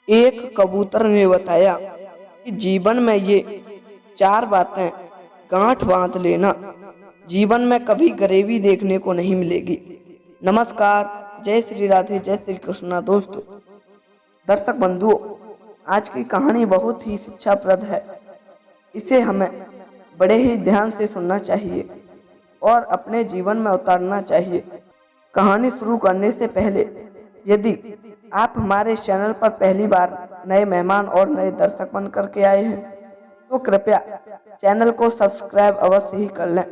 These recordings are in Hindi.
एक कबूतर ने बताया कि जीवन में ये 4 बातें गांठ बांध लेना, जीवन में कभी गरीबी देखने को नहीं मिलेगी। नमस्कार, जय श्री राधे, जय श्री कृष्णा। दोस्तों, दर्शक बंधुओं, आज की कहानी बहुत ही शिक्षाप्रद है। इसे हमें बड़े ही ध्यान से सुनना चाहिए और अपने जीवन में उतारना चाहिए। कहानी शुरू करने से पहले यदि आप हमारे चैनल पर पहली बार नए मेहमान और नए दर्शक बन करके आए हैं तो कृपया चैनल को सब्सक्राइब अवश्य ही कर लें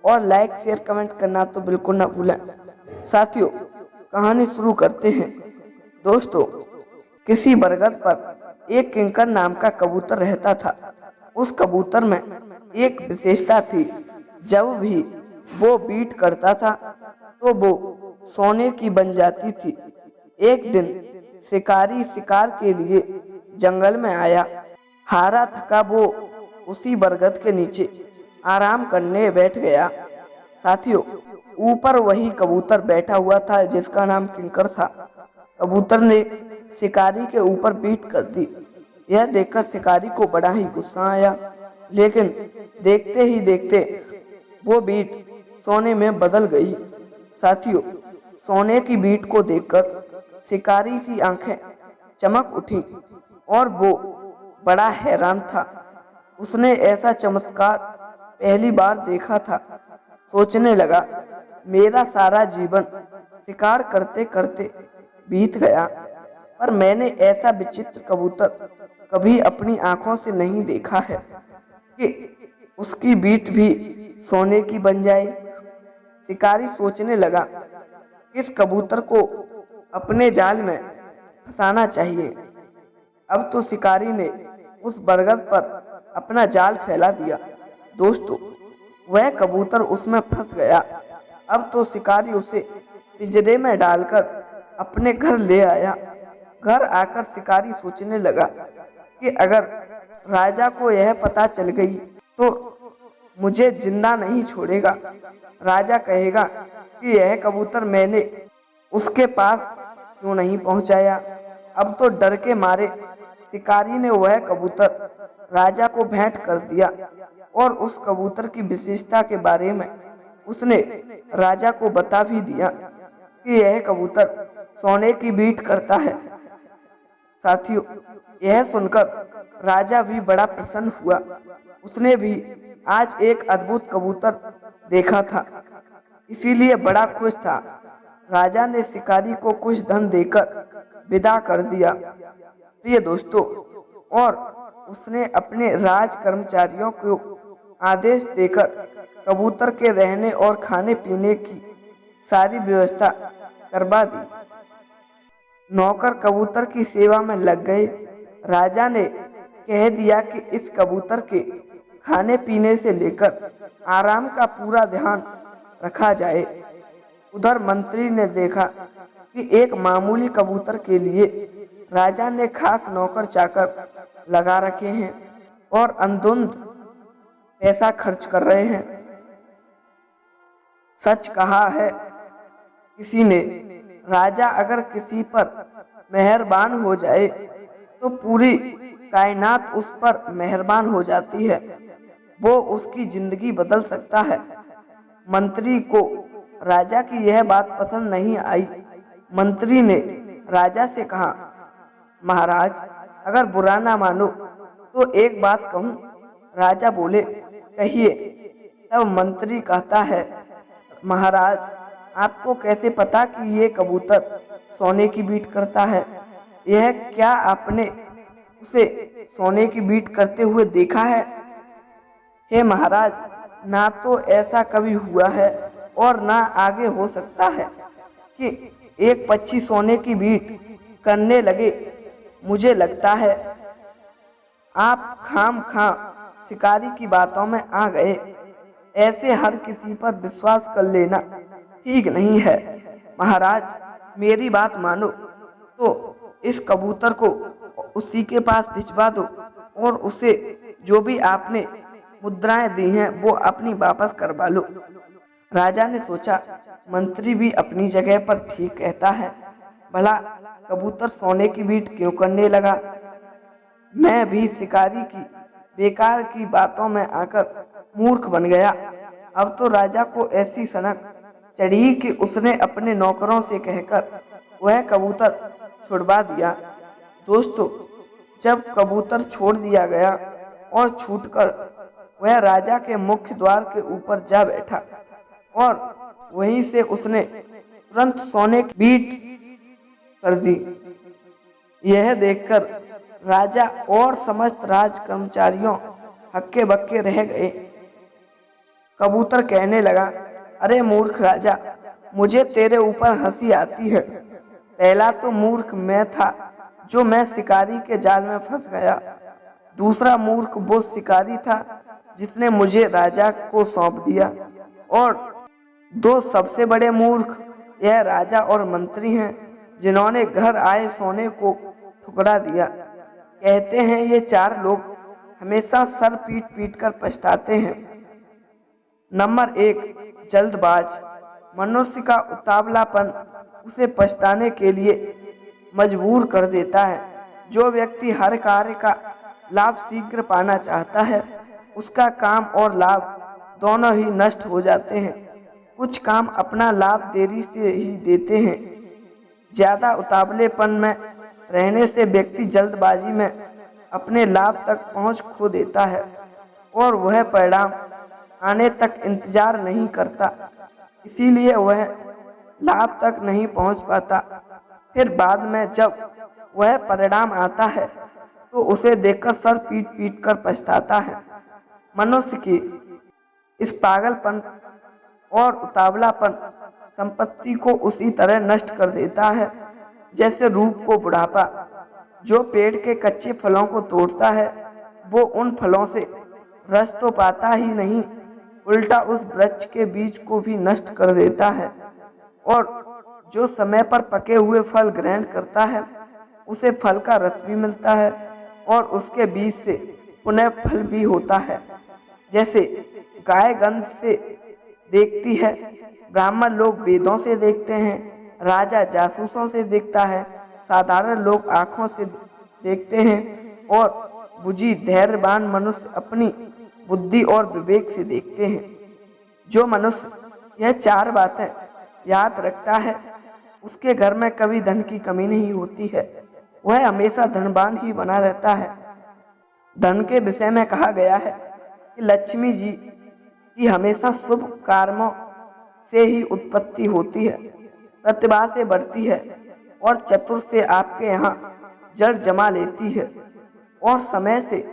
और लाइक शेयर कमेंट करना तो बिल्कुल न भूलें। साथियों, कहानी शुरू करते हैं। दोस्तों, किसी बरगद पर एक किंकर नाम का कबूतर रहता था। उस कबूतर में एक विशेषता थी, जब भी वो बीट करता था तो वो सोने की बन जाती थी। एक दिन शिकारी शिकार के लिए जंगल में आया। हारा थका वो उसी बरगद के नीचे आराम करने बैठ गया। साथियों, ऊपर वही कबूतर बैठा हुआ था जिसका नाम किंकर था। कबूतर ने शिकारी के ऊपर बीट कर दी। यह देखकर शिकारी को बड़ा ही गुस्सा आया, लेकिन देखते ही देखते वो बीट सोने में बदल गई। साथियों, सोने की बीट को देखकर शिकारी की आंखें चमक उठी और वो बड़ा हैरान था। उसने ऐसा चमत्कार पहली बार देखा था। सोचने लगा, मेरा सारा जीवन शिकार करते करते बीत गया, पर मैंने ऐसा विचित्र कबूतर कभी अपनी आंखों से नहीं देखा है कि उसकी बीट भी सोने की बन जाए। शिकारी सोचने लगा, किस कबूतर को अपने जाल में फंसाना चाहिए। अब तो शिकारी ने उस बरगद पर अपना जाल फैला दिया। दोस्तों, वह कबूतर उसमें फंस गया। अब तो शिकारी उसे पिंजरे में डालकर अपने घर ले आया। घर आकर शिकारी सोचने लगा कि अगर राजा को यह पता चल गई तो मुझे जिंदा नहीं छोड़ेगा। राजा कहेगा कि यह कबूतर मैंने उसके पास क्यों नहीं पहुंचाया। अब तो डर के मारे शिकारी ने वह कबूतर राजा को भेंट कर दिया और उस कबूतर की विशेषता के बारे में उसने राजा को बता भी दिया कि यह कबूतर सोने की बीट करता है। साथियों, यह सुनकर राजा भी बड़ा प्रसन्न हुआ। उसने भी आज एक अद्भुत कबूतर देखा था, इसीलिए बड़ा खुश था। राजा ने शिकारी को कुछ धन देकर विदा कर दिया। प्रिय दोस्तों, और उसने अपने राज कर्मचारियों को आदेश देकर कबूतर के रहने और खाने पीने की सारी व्यवस्था करवा दी। नौकर कबूतर की सेवा में लग गए। राजा ने कह दिया कि इस कबूतर के खाने पीने से लेकर आराम का पूरा ध्यान रखा जाए। उधर मंत्री ने देखा कि एक मामूली कबूतर के लिए राजा ने खास नौकर चाकर लगा रखे हैं और अंधुंध पैसा खर्च कर रहे हैं। सच कहा है किसी ने, राजा अगर किसी पर मेहरबान हो जाए तो पूरी कायनात उस पर मेहरबान हो जाती है। वो उसकी जिंदगी बदल सकता है। मंत्री को राजा की यह बात पसंद नहीं आई। मंत्री ने राजा से कहा, महाराज, अगर बुरा ना मानो तो एक बात कहूं। राजा बोले, कहिए। तब मंत्री कहता है, महाराज, आपको कैसे पता कि ये कबूतर सोने की बीट करता है? यह क्या आपने उसे सोने की बीट करते हुए देखा है? हे महाराज, ना तो ऐसा कभी हुआ है और ना आगे हो सकता है कि एक पक्षी सोने की बीट करने लगे। मुझे लगता है आप खाम-खां शिकारी की बातों में आ गए। ऐसे हर किसी पर विश्वास कर लेना ठीक नहीं है। महाराज, मेरी बात मानो तो इस कबूतर को उसी के पास भिजवा दो और उसे जो भी आपने मुद्राएं दी हैं वो अपनी वापस करवा लो। राजा ने सोचा, मंत्री भी अपनी जगह पर ठीक कहता है। भला कबूतर सोने की बीट क्यों करने लगा? मैं भी शिकारी की बेकार की बातों में आकर मूर्ख बन गया। अब तो राजा को ऐसी सनक चढ़ी कि उसने अपने नौकरों से कहकर वह कबूतर छुड़वा दिया। दोस्तों, जब कबूतर छोड़ दिया गया और छूटकर वह राजा के मुख्य द्वार के ऊपर जा बैठा और वहीं से उसने तुरंत सोने की बीट कर दी। यह देखकर राजा और समस्त राज कर्मचारियों हक्के बक्के रह गए। कबूतर कहने लगा, अरे मूर्ख राजा, मुझे तेरे ऊपर हंसी आती है। पहला तो मूर्ख मैं था जो मैं शिकारी के जाल में फंस गया। दूसरा मूर्ख वो शिकारी था जिसने मुझे राजा को सौंप दिया। और दो सबसे बड़े मूर्ख यह राजा और मंत्री हैं जिन्होंने घर आए सोने को ठुकरा दिया। कहते हैं ये चार लोग हमेशा सर पीट पीट कर पछताते हैं। नंबर 1, जल्दबाज। मनुष्य का उतावलापन उसे पछताने के लिए मजबूर कर देता है। जो व्यक्ति हर कार्य का लाभ शीघ्र पाना चाहता है, उसका काम और लाभ दोनों ही नष्ट हो जाते हैं। कुछ काम अपना लाभ देरी से ही देते हैं। ज्यादा उतावलेपन में रहने से व्यक्ति जल्दबाजी में अपने लाभ तक पहुंच खो देता है और वह परिणाम आने तक इंतजार नहीं करता। इसीलिए वह लाभ तक नहीं पहुंच पाता। फिर बाद में जब वह परिणाम आता है तो उसे देखकर सर पीट पीट कर पछताता है। मनुष्य की इस पागलपन और उतावलापन संपत्ति को उसी तरह नष्ट कर देता है जैसे रूप को बुढ़ापा। जो पेड़ के कच्चे फलों को तोड़ता है वो उन फलों से रस तो पाता ही नहीं, उल्टा उस वृक्ष के बीज को भी नष्ट कर देता है। और जो समय पर पके हुए फल ग्रहण करता है उसे फल का रस भी मिलता है और उसके बीज से पुनः फल भी होता है। जैसे गाय गंध से देखती है, ब्राह्मण लोग वेदों से देखते हैं, राजा जासूसों से देखता है, साधारण लोग आँखों से देखते हैं और बुझी धैर्यवान मनुष्य अपनी बुद्धि और विवेक से देखते हैं। जो मनुष्य यह चार बातें याद रखता है उसके घर में कभी धन की कमी नहीं होती है। वह हमेशा धनवान ही बना रहता है। धन के विषय में कहा गया है कि लक्ष्मी जी की हमेशा शुभ कर्मों से ही उत्पत्ति होती है, प्रतिभा से बढ़ती है और चतुर से आपके यहाँ जड़ जमा लेती है और समय से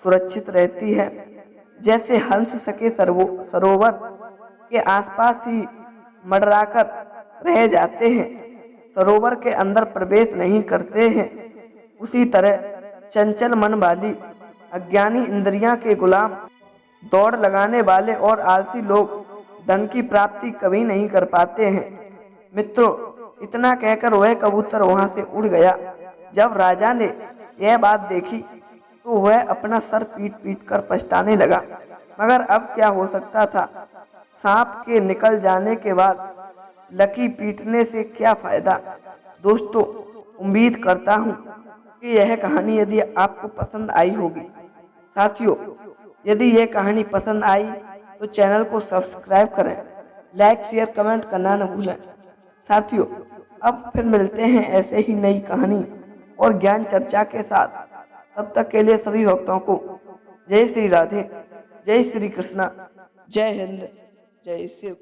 सुरक्षित रहती है। जैसे हंस सके सरोवर के आसपास ही मंडराकर रह जाते हैं, सरोवर के अंदर प्रवेश नहीं करते हैं, उसी तरह चंचल मन वाली अज्ञानी इंद्रियां के गुलाम, दौड़ लगाने वाले और आलसी लोग धन की प्राप्ति कभी नहीं कर पाते हैं। मित्रों, इतना कहकर वह कबूतर वहां से उड़ गया। जब राजा ने यह बात देखी तो वह अपना सर पीट पीट कर पछताने लगा। मगर अब क्या हो सकता था? सांप के निकल जाने के बाद लकी पीटने से क्या फायदा। दोस्तों, उम्मीद करता हूँ कि यह कहानी यदि आपको पसंद आई होगी। साथियों, यदि यह कहानी पसंद आई तो चैनल को सब्सक्राइब करें, लाइक शेयर कमेंट करना न भूलें। साथियों, अब फिर मिलते हैं ऐसे ही नई कहानी और ज्ञान चर्चा के साथ। तब तक के लिए सभी भक्तों को जय श्री राधे, जय श्री कृष्णा, जय हिंद, जय शिव।